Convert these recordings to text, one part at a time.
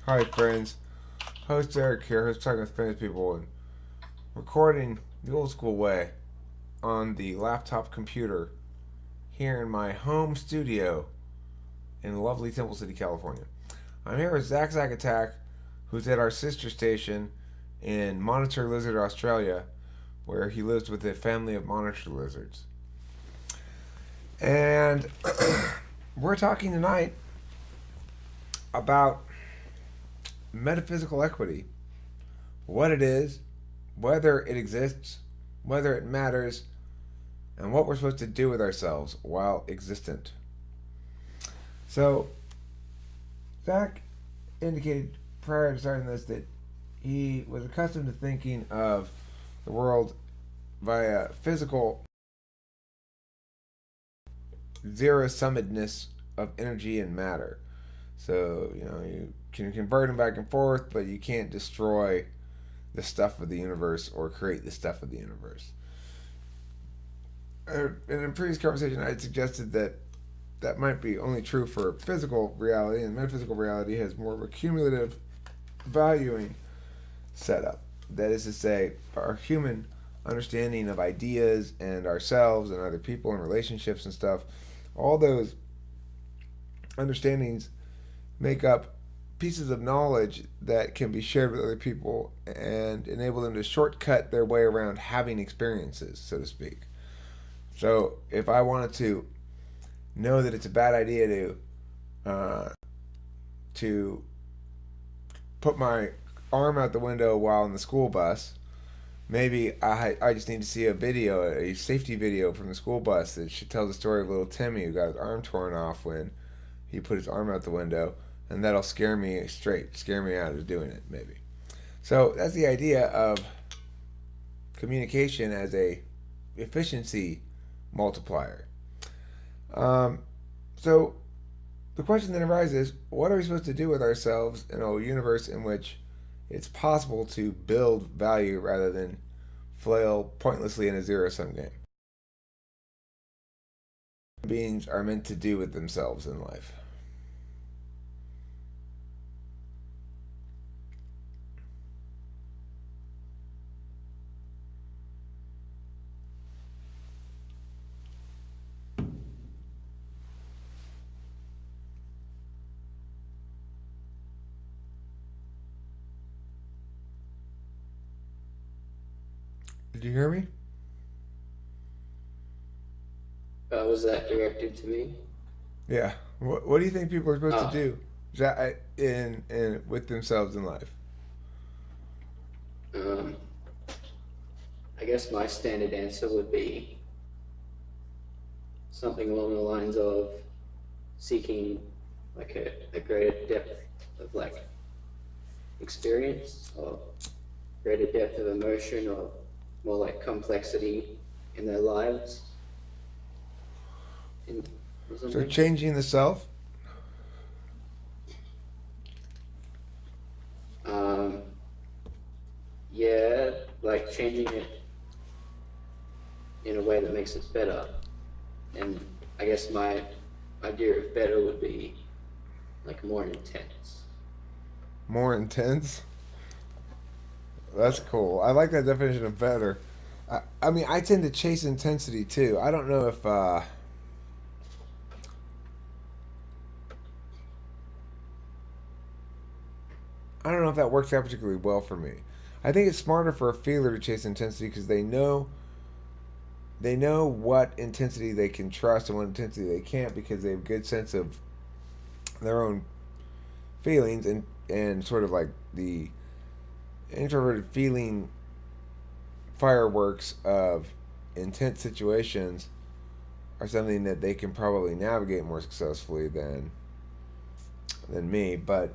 Hi, friends. Host Eric here, host talking with famous people and recording the old school way on the laptop computer here in my home studio in lovely Temple City, California. I'm here with Zaczac, who's at our sister station in Monitor Lizard, Australia, where he lives with a family of monitor lizards. And we're talking tonight about metaphysical equity, what it is, whether it exists, whether it matters, and what we're supposed to do with ourselves while existent. So, Zach indicated prior to starting this that he was accustomed to thinking of the world via physical zero summedness of energy and matter. So, you can convert them back and forth, but you can't destroy the stuff of the universe or create the stuff of the universe. In a previous conversation, I had suggested that that might be only true for physical reality, and metaphysical reality has more of a cumulative valuing setup. That is to say, our human understanding of ideas and ourselves and other people and relationships and stuff, all those understandings make up pieces of knowledge that can be shared with other people and enable them to shortcut their way around having experiences, so to speak. So if I wanted to know that it's a bad idea to put my arm out the window while in the school bus, maybe I just need to see a safety video from the school bus that should tell the story of little Timmy who got his arm torn off when he put his arm out the window, and that'll scare me out of doing it, maybe. So that's the idea of communication as a efficiency multiplier. So the question then arises, what are we supposed to do with ourselves in a universe in which it's possible to build value rather than flail pointlessly in a zero-sum game? Beings are meant to do with themselves in life. Did you hear me? Was that directed to me? Yeah. What do you think people are supposed to Oh, do in with themselves in life? um, I guess my standard answer would be something along the lines of seeking like a greater depth of like experience or greater depth of emotion or more like complexity in their lives in, or So something. changing the self. Um, yeah, like changing it in a way that makes it better. And I guess my idea of better would be like more intense. More intense. That's cool. I like that definition of better. I mean, I tend to chase intensity too. I don't know if that works out particularly well for me. I think it's smarter for a feeler to chase intensity because they know what intensity they can trust and what intensity they can't because they have a good sense of their own feelings and sort of like the introverted feeling fireworks of intense situations are something that they can probably navigate more successfully than me. But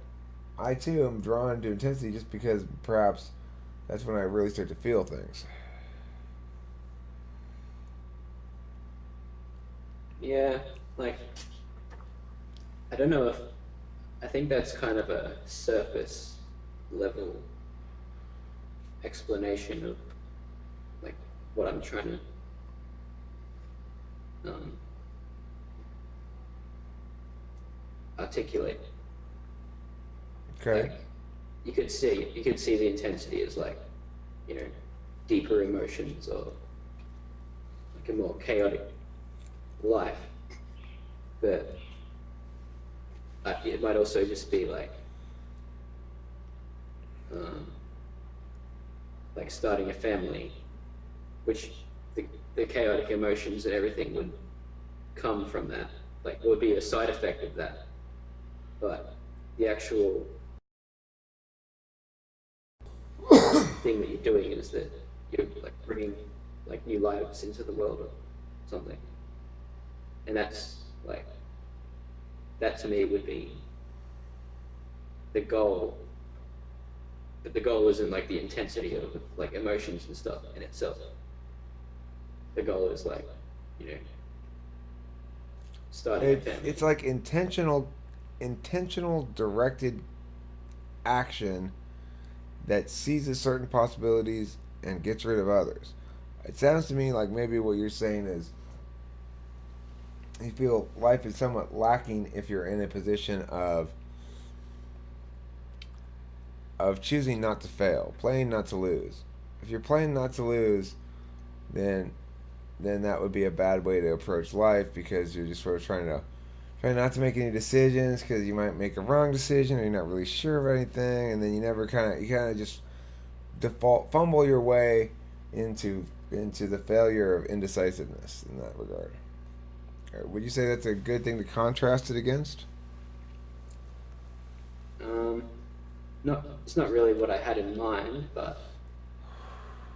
I too am drawn to intensity just because perhaps that's when I really start to feel things. Yeah, like I don't know if I think that's kind of a surface level explanation of like what I'm trying to articulate. Okay. Like you could see the intensity as like, you know, deeper emotions or like a more chaotic life. But it might also just be um, like starting a family, which the chaotic emotions and everything would come from that. Like would be a side effect of that, but the actual thing that you're doing is that you're like bringing like new lives into the world or something, and that's like that to me would be the goal. But the goal isn't like the intensity of like emotions and stuff in itself. The goal is like, you know, starting a It's family. like intentional directed action that seizes certain possibilities and gets rid of others. It sounds to me like maybe what you're saying is you feel life is somewhat lacking if you're in a position of choosing not to fail, playing not to lose. If you're playing not to lose, then that would be a bad way to approach life because you're just sort of trying not to make any decisions because you might make a wrong decision or you're not really sure of anything, and then you kind of just default fumble your way into the failure of indecisiveness in that regard. Would you say that's a good thing to contrast it against? Um, it's not really what I had in mind, but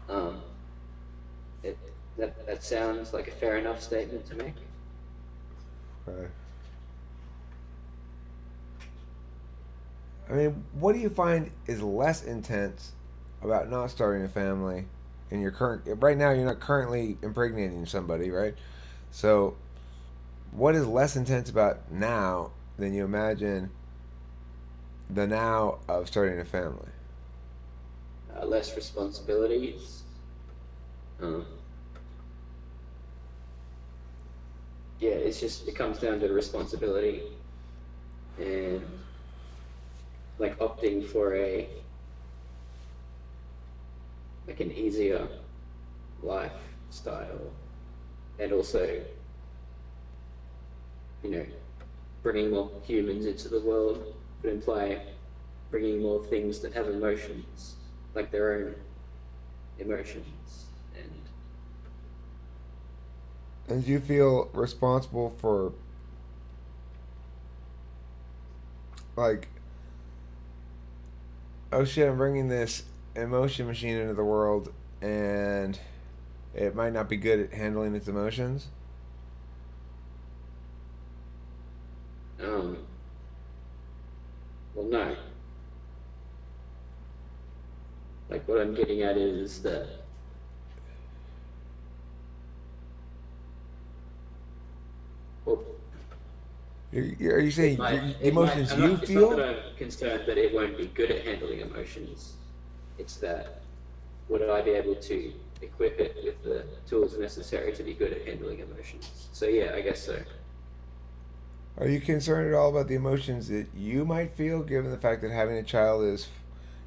um, it that sounds like a fair enough statement to make. Right. I mean, what do you find is less intense about not starting a family in your current right now? You're not currently impregnating somebody, right? So, what is less intense about now than you imagine the now of starting a family? Less responsibilities. Um, yeah, it comes down to responsibility and like opting for a like an easier lifestyle, and also, you know, bringing more humans into the world would imply bringing more things that have emotions, like their own emotions, and And do you feel responsible for like, oh shit, I'm bringing this emotion machine into the world, and it might not be good at handling its emotions? um, well, no, like what I'm getting at is that, well, Are you saying the it might, emotions you it's not that feel? I'm concerned that it won't be good at handling emotions. It's that would I be able to equip it with the tools necessary to be good at handling emotions? So yeah, I guess so. Are you concerned at all about the emotions that you might feel, given the fact that having a child is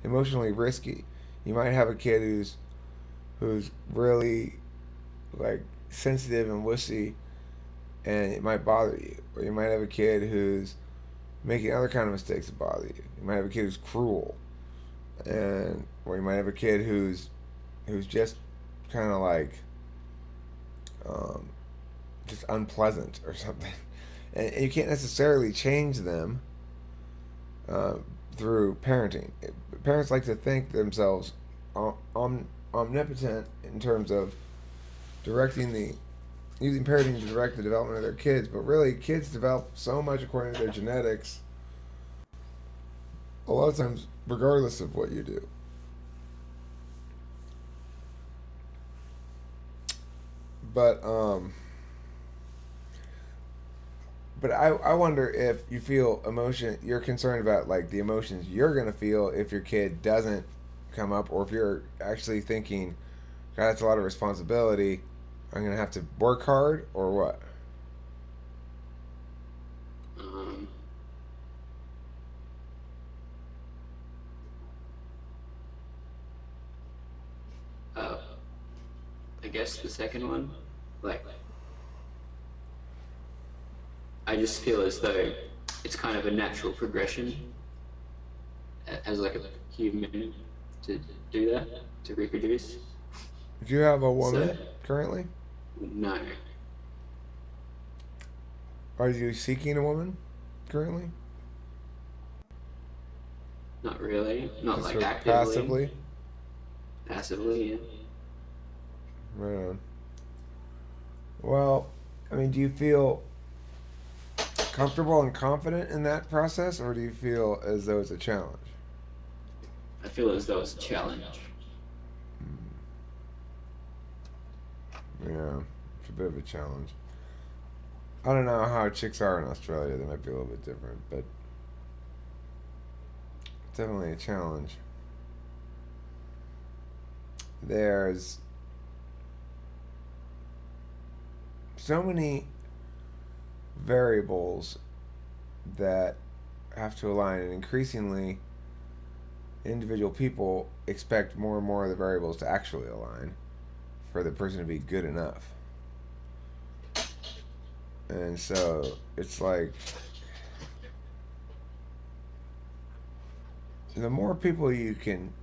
emotionally risky? You might have a kid who's really like sensitive and wussy, and it might bother you. Or you might have a kid who's making other kind of mistakes that bother you. You might have a kid who's cruel, and or you might have a kid who's just kind of like um, just unpleasant or something. And you can't necessarily change them uh, through parenting. Parents like to think themselves omnipotent in terms of directing the using parenting to direct the development of their kids, but really kids develop so much according to their genetics. A lot of times, regardless of what you do. But I wonder if you feel emotion. You're concerned about like the emotions you're gonna feel if your kid doesn't come up, or if you're actually thinking, God, that's a lot of responsibility. I'm gonna have to work hard, or what? Um, guess the second one, like, I just feel as though it's kind of a natural progression as like a human to do that, to reproduce. Do you have a woman So, currently? no, Are you seeking a woman currently? not really. Not Just like sort of actively, passively? passively, yeah. Right on. Well, I mean, do you feel comfortable and confident in that process, or do you feel as though it's a challenge? I feel as though it's a challenge. Yeah, it's a bit of a challenge. I don't know how chicks are in Australia. They might be a little bit different, but it's definitely a challenge. There's so many variables that have to align, and increasingly, individual people expect more and more of the variables to actually align for the person to be good enough. And so it's like the more people you can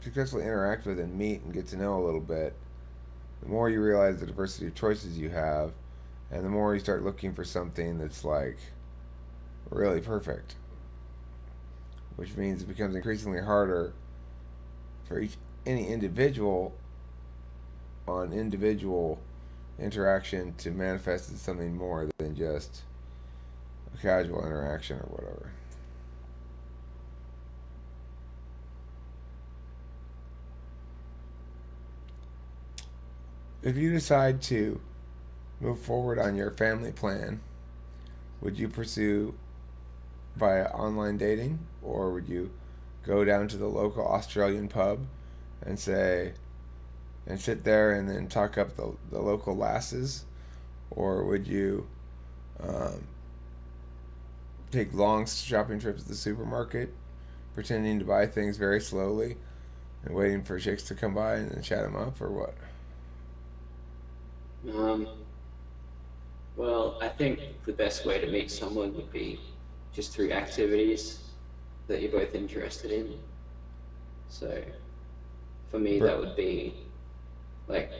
successfully interact with and meet and get to know a little bit, the more you realize the diversity of choices you have, and the more you start looking for something that's like really perfect, which means it becomes increasingly harder for any individual on individual interaction to manifest as something more than just a casual interaction or whatever. If you decide to move forward on your family plan, would you pursue via online dating, or would you go down to the local Australian pub and say and sit there and then talk up the local lasses, or would you um, take long shopping trips to the supermarket, pretending to buy things very slowly and waiting for chicks to come by and then chat them up, or what? Um, well, I think the best way to meet someone would be just through activities that you're both interested in. So, for me, that would be like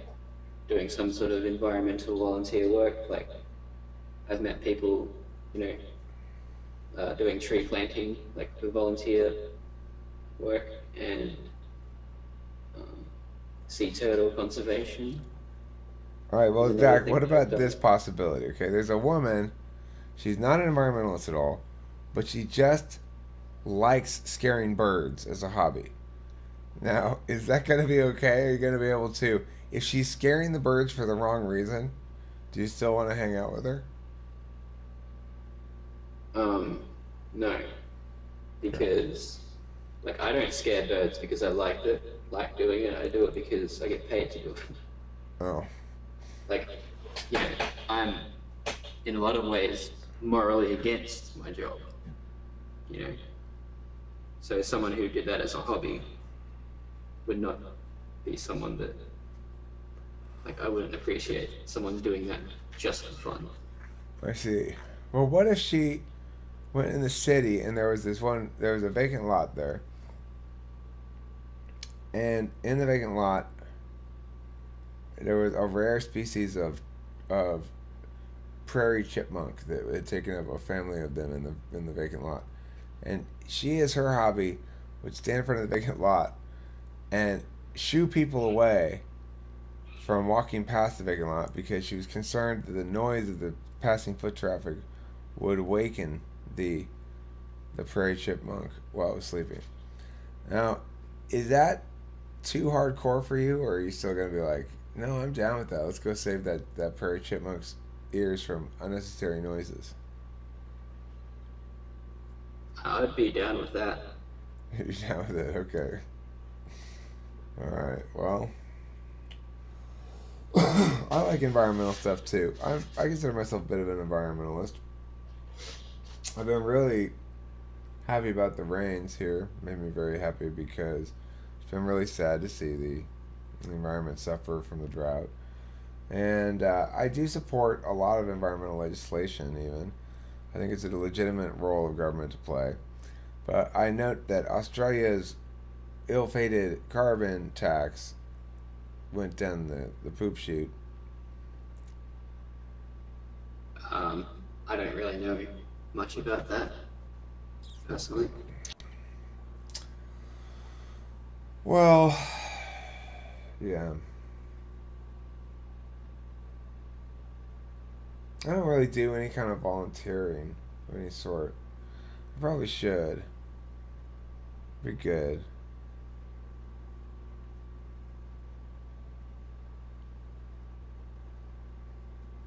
doing some sort of environmental volunteer work. Like, I've met people, you know, doing tree planting, like the volunteer work, and um, sea turtle conservation. All right, Is well, another Zach, thing what that I've about done. this possibility? Okay, there's a woman, she's not an environmentalist at all, but she just likes scaring birds as a hobby. Now, is that going to be okay? Are you going to be able to, if she's scaring the birds for the wrong reason, do you still want to hang out with her? Um, no, Okay. because like I don't scare birds because I like doing it. I do it because I get paid to do it. Oh, Like, you know, I'm in a lot of ways morally against my job. You know, so someone who did that as a hobby would not be someone that like I wouldn't appreciate someone doing that just for fun. I see. Well, what if she went in the city and there was a vacant lot there, and in the vacant lot, there was a rare species of prairie chipmunk that had taken up a family of them in the vacant lot, and she, as her hobby, would stand in front of the vacant lot and shoo people away from walking past the vacant lot because she was concerned that the noise of the passing foot traffic would waken the the prairie chipmunk while it was sleeping. Now, is that too hardcore for you, or are you still gonna be like, no, I'm down with that. Let's go save that prairie chipmunk's ears from unnecessary noises. I'd be down with that. You're down with it, okay. All right. Well, I like environmental stuff too. I consider myself a bit of an environmentalist. I've been really happy about the rains here. Made me very happy because it's been really sad to see the environment suffer from the drought. And I do support a lot of environmental legislation, even. I think it's a legitimate role of government to play. But I note that Australia's ill fated carbon tax went down the poop chute. I don't really know much about that personally. Well, yeah. I don't really do any kind of volunteering of any sort. I probably should. Be good.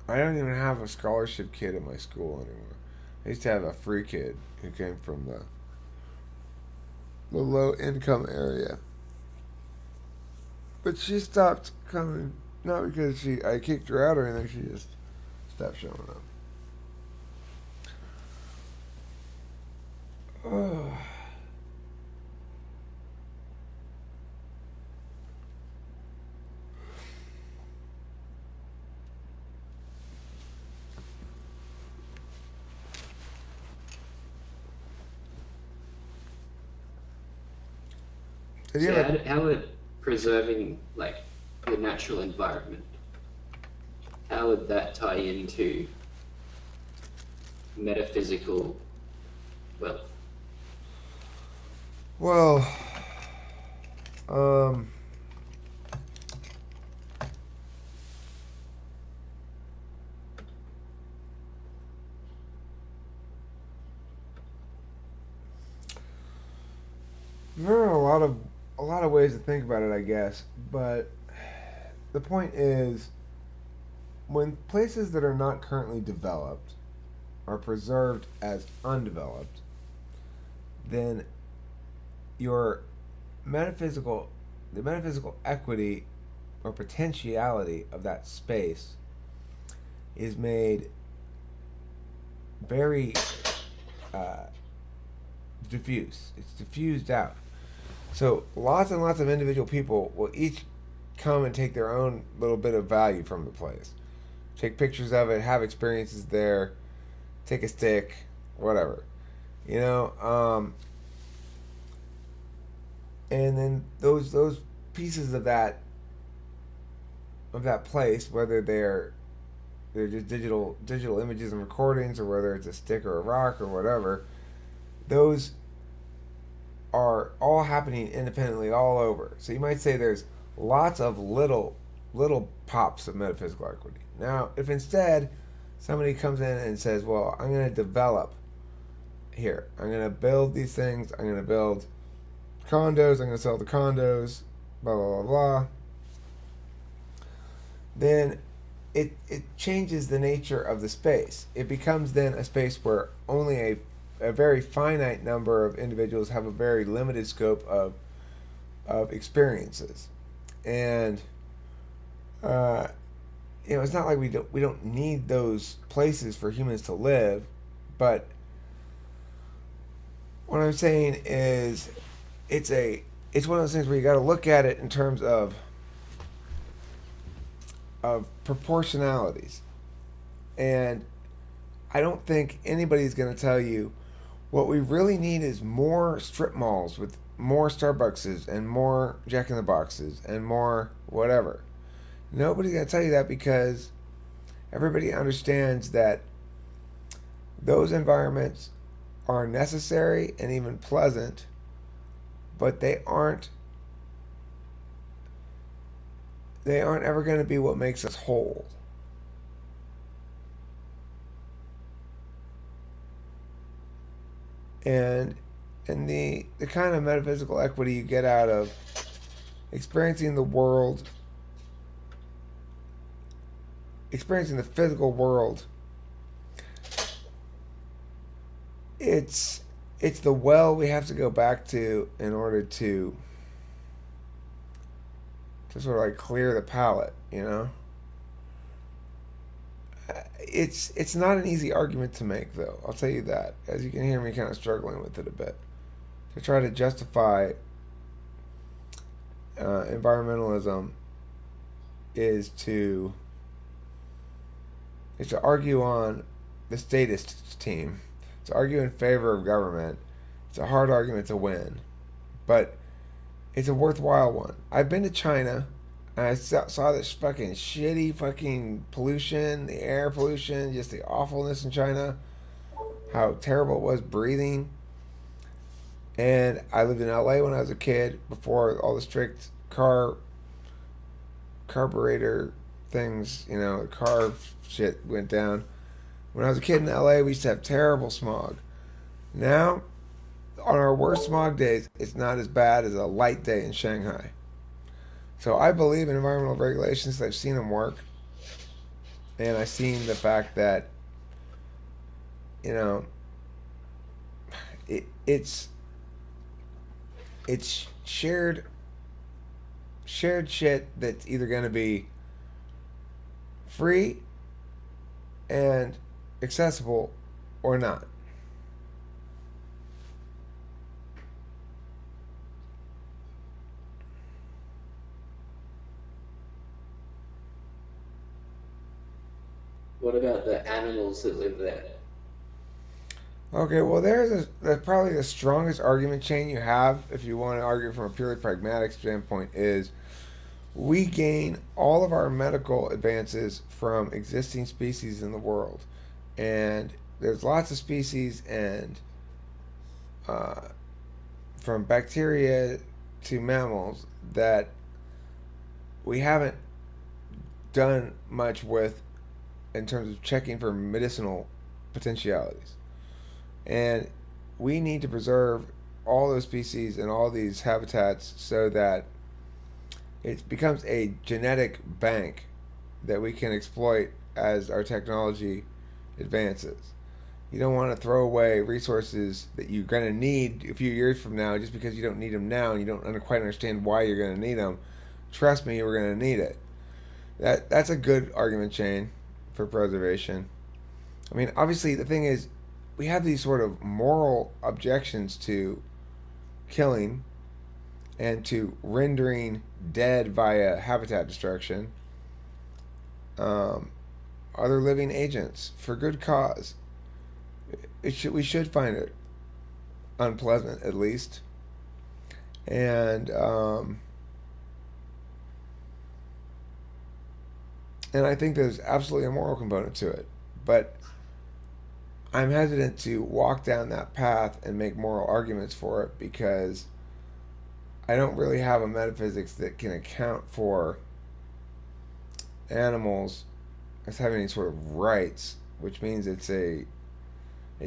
I don't even have a scholarship kid at my school anymore. I used to have a free kid who came from the low income area. But she stopped coming, not because I kicked her out or anything, she just stopped showing up. Oh. So how would preserving like the natural environment, how would that tie into metaphysical wealth? Well, um, there are a lot of ways to think about it, I guess. But the point is, when places that are not currently developed are preserved as undeveloped, then your metaphysical, the metaphysical equity or potentiality of that space is made very uh, diffuse. It's diffused out. So lots and lots of individual people will each come and take their own little bit of value from the place. Take pictures of it, have experiences there, take a stick, whatever. You know, and then those pieces of that place, whether they're just digital images and recordings, or whether it's a stick or a rock or whatever, those are all happening independently all over. So you might say there's lots of little pops of metaphysical equity. Now, if instead somebody comes in and says, "Well, I'm going to develop here. I'm going to build these things. I'm going to build condos. I'm going to sell the condos. Blah blah blah blah." Then it changes the nature of the space. It becomes then a space where only a very finite number of individuals have a very limited scope of experiences, and it's not like we don't need those places for humans to live, but what I'm saying is it's one of those things where you got to look at it in terms of proportionalities, and I don't think anybody's going to tell you what we really need is more strip malls with more Starbuckses and more Jack in the Boxes and more whatever. Nobody's going to tell you that, because everybody understands that those environments are necessary and even pleasant, but they aren't ever going to be what makes us whole. And the kind of metaphysical equity you get out of experiencing the world, experiencing the physical world, it's the well we have to go back to in order to sort of like clear the palate, you know? It's not an easy argument to make, though. I'll tell you that. As you can hear me kind of struggling with it a bit. To try to justify environmentalism is to is to argue on the statist team, to argue in favor of government. It's a hard argument to win, but it's a worthwhile one. I've been to China, and I saw this fucking shitty fucking pollution, the air pollution, just the awfulness in China, how terrible it was breathing. And I lived in LA when I was a kid before all the strict carburetor things, car shit went down. When I was a kid in LA, we used to have terrible smog. Now, on our worst smog days, it's not as bad as a light day in Shanghai. So I believe in environmental regulations. I've seen them work, and I've seen the fact that you know it's shared shit that's either going to be free and accessible or not. What about the animals that live there? Okay, well, that's probably the strongest argument chain you have if you want to argue from a purely pragmatic standpoint is we gain all of our medical advances from existing species in the world. And there's lots of species, and uh, from bacteria to mammals, that we haven't done much with in terms of checking for medicinal potentialities. And we need to preserve all those species and all these habitats so that it becomes a genetic bank that we can exploit as our technology advances. You don't want to throw away resources that you're going to need a few years from now just because you don't need them now and you don't quite understand why you're going to need them. Trust me, we're going to need it. That's a good argument chain for preservation. I mean, obviously, the thing is, we have these sort of moral objections to killing and to rendering dead via habitat destruction other living agents for good cause. We should find it unpleasant, at least. And I think there's absolutely a moral component to it. But I'm hesitant to walk down that path and make moral arguments for it because I don't really have a metaphysics that can account for animals as having any sort of rights, which means it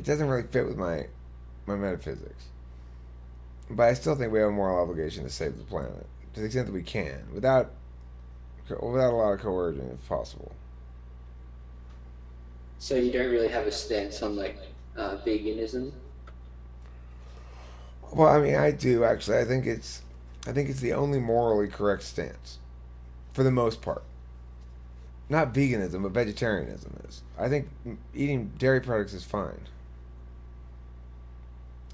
doesn't really fit with my metaphysics. But I still think we have a moral obligation to save the planet to the extent that we can, without a lot of coercion, if possible. So you don't really have a stance on veganism? Well, I mean, I do actually. I think it's the only morally correct stance, for the most part. Not veganism, but vegetarianism is. I think eating dairy products is fine.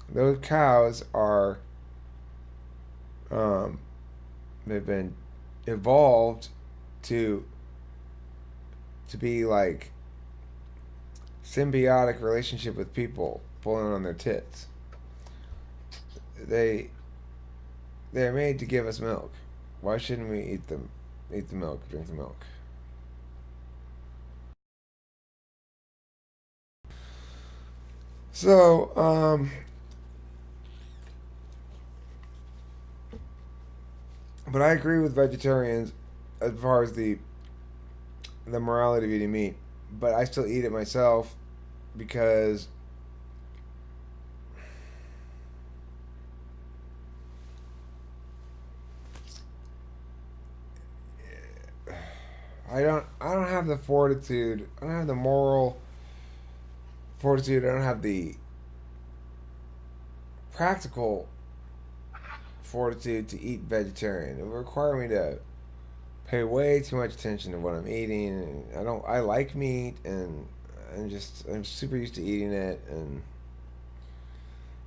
Those cows are, um, they've been evolved to be like symbiotic relationship with people pulling on their tits. They they're made to give us milk. Why shouldn't we eat the milk, drink the milk? So, but I agree with vegetarians as far as the morality of eating meat. But I still eat it myself because I don't have the fortitude. I don't have the moral fortitude. I don't have the practical fortitude to eat vegetarian. It would require me to pay way too much attention to what I'm eating. And I like meat, and I'm super used to eating it, and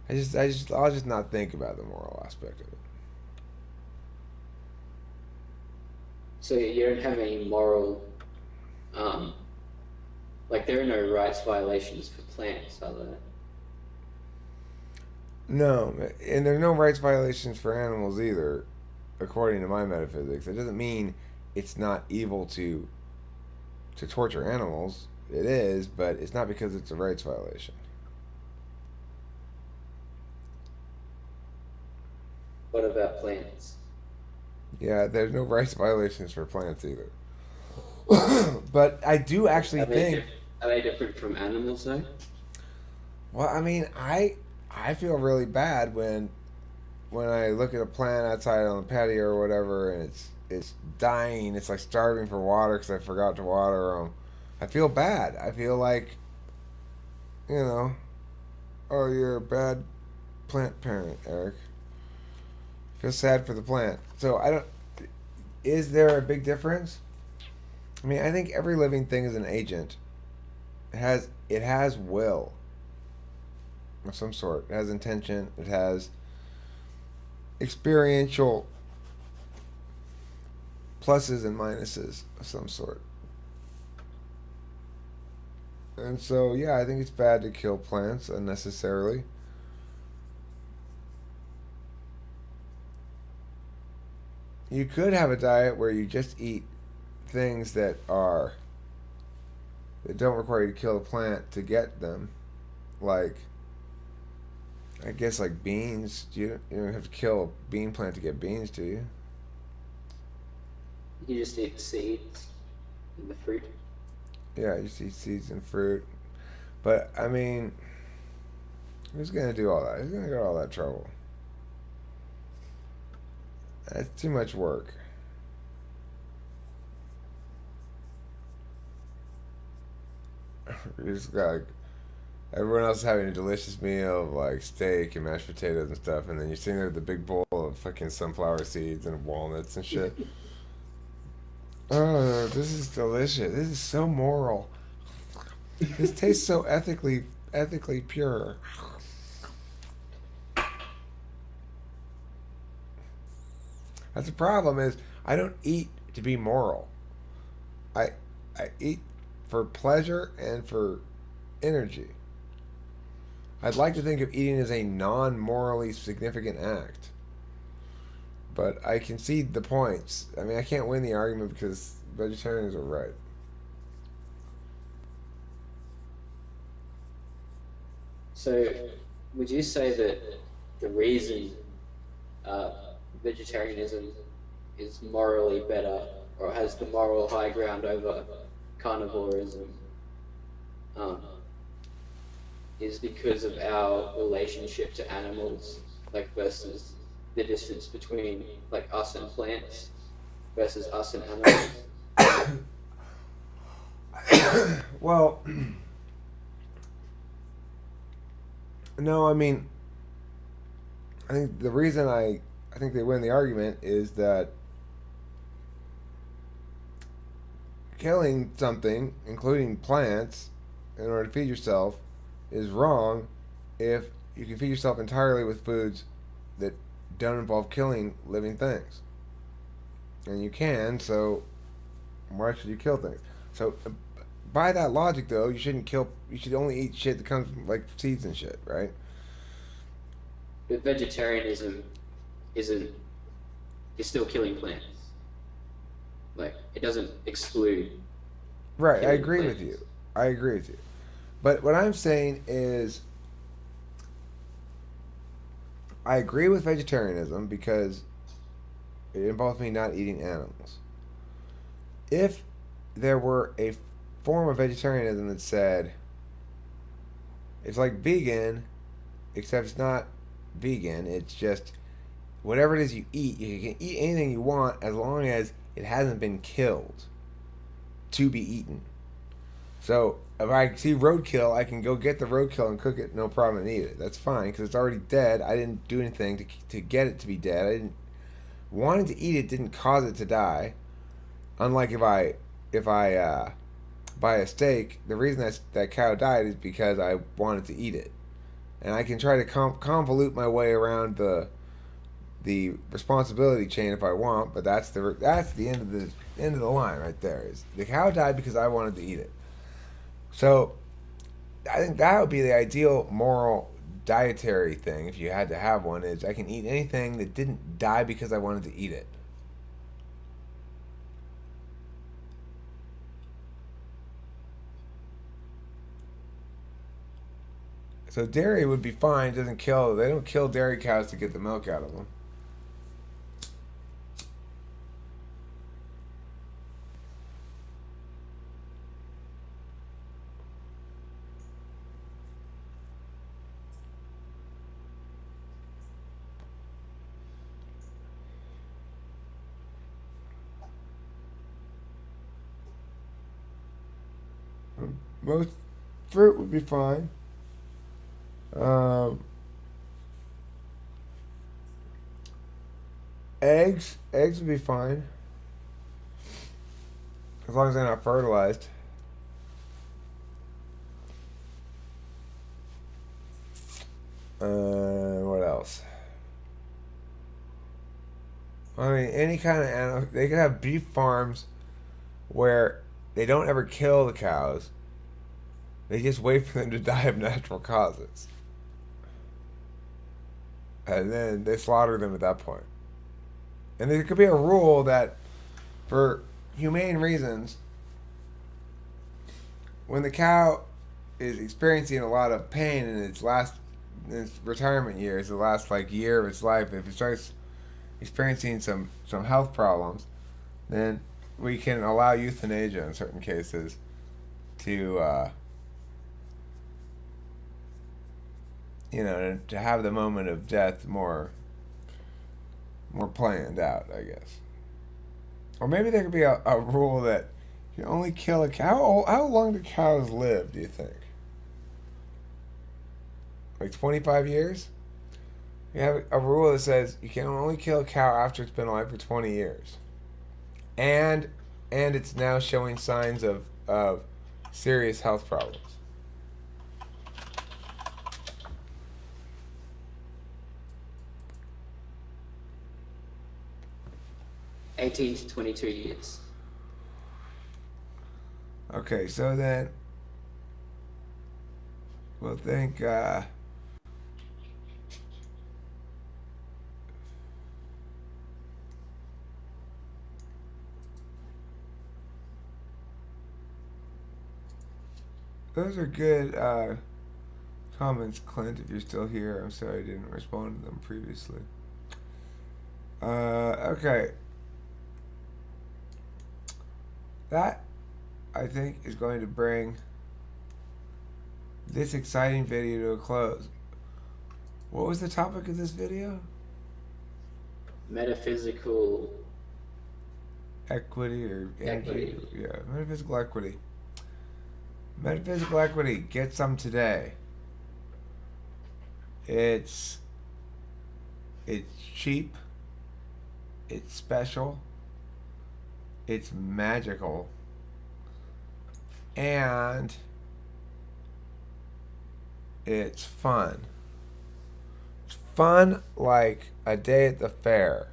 I'll just not think about the moral aspect of it. So you don't have any moral um, Like, there are no rights violations for plants, are there? No, and there's no rights violations for animals either, according to my metaphysics. It doesn't mean it's not evil to torture animals. It is, but it's not because it's a rights violation. What about plants? Yeah, there's no rights violations for plants either. But I do actually Are they, think. are they different from animals, though? Well, I mean, I feel really bad when I look at a plant outside on the patio or whatever, and it's dying. It's like starving for water because I forgot to water them. I feel bad. I feel like, you know, oh, you're a bad plant parent, Eric. I feel sad for the plant. So I don't. Is there a big difference? I mean, I think every living thing is an agent. It has will of some sort. It has intention. It has experiential pluses and minuses of some sort. And so, yeah, I think it's bad to kill plants unnecessarily. You could have a diet where you just eat things that don't require you to kill a plant to get them, like I guess like beans. You don't have to kill a bean plant to get beans, do you? You just eat the seeds and the fruit. Yeah, you just eat seeds and fruit. But I mean, who's gonna do all that? Who's gonna go to all that trouble? That's too much work. You just got like everyone else is having a delicious meal of like steak and mashed potatoes and stuff, and then you're sitting there with the big bowl of fucking sunflower seeds and walnuts and shit. Oh, this is delicious. This is so moral. This tastes so ethically pure. That's the problem is I don't eat to be moral. I I eat for pleasure and for energy. I'd like to think of eating as a non-morally significant act, but I concede the points. I mean, I can't win the argument because vegetarians are right. So, would you say that the reason uh, vegetarianism is morally better or has the moral high ground over carnivorism um, is because of our relationship to animals, like versus the distance between like us and plants versus us and animals? Well, no, I mean, I think the reason I think they win the argument is that killing something, including plants, in order to feed yourself is wrong if you can feed yourself entirely with foods that don't involve killing living things. And you can, so why should you kill things? So by that logic though, you shouldn't kill you should only eat shit that comes from like seeds and shit, right? But vegetarianism isn't is still killing plants. Like it doesn't exclude Right, I killing agree with plants. you. I agree with you. But what I'm saying is I agree with vegetarianism because it involves me not eating animals. If there were a form of vegetarianism that said it's like vegan, except it's not vegan, it's just whatever it is you eat, you can eat anything you want as long as it hasn't been killed to be eaten. So if I see roadkill, I can go get the roadkill and cook it, no problem, and eat it. That's fine because it's already dead. I didn't do anything to get it to be dead. I didn't wanting to eat it didn't cause it to die. Unlike if I buy a steak, the reason that cow died is because I wanted to eat it, and I can try to convolute my way around the responsibility chain if I want. But that's the end of the line right there. Is the cow died because I wanted to eat it. So I think that would be the ideal moral dietary thing if you had to have one is I can eat anything that didn't die because I wanted to eat it. So dairy would be fine. It doesn't kill. They don't kill dairy cows to get the milk out of them. Most fruit would be fine. Um, eggs would be fine as long as they're not fertilized. What else? I mean, any kind of animal. They could have beef farms where they don't ever kill the cows. They just wait for them to die of natural causes. And then they slaughter them at that point. And there could be a rule that, for humane reasons, when the cow is experiencing a lot of pain in its retirement years, the last like year of its life, if it starts experiencing some health problems, then we can allow euthanasia in certain cases to to have the moment of death more planned out, I guess. Or maybe there could be a rule that you only kill a cow. How long do cows live, do you think? Like 25 years? You have a rule that says you can only kill a cow after it's been alive for 20 years. And it's now showing signs of serious health problems. 18 to 22 years. Okay, so then we'll think those are good comments, Clint, if you're still here. I'm sorry I didn't respond to them previously. Okay. That, I think, is going to bring this exciting video to a close. What was the topic of this video? Metaphysical Equity or equity. yeah, metaphysical equity. Metaphysical equity. Get some today. It's cheap. It's special. It's magical. And it's fun. It's fun like a day at the fair.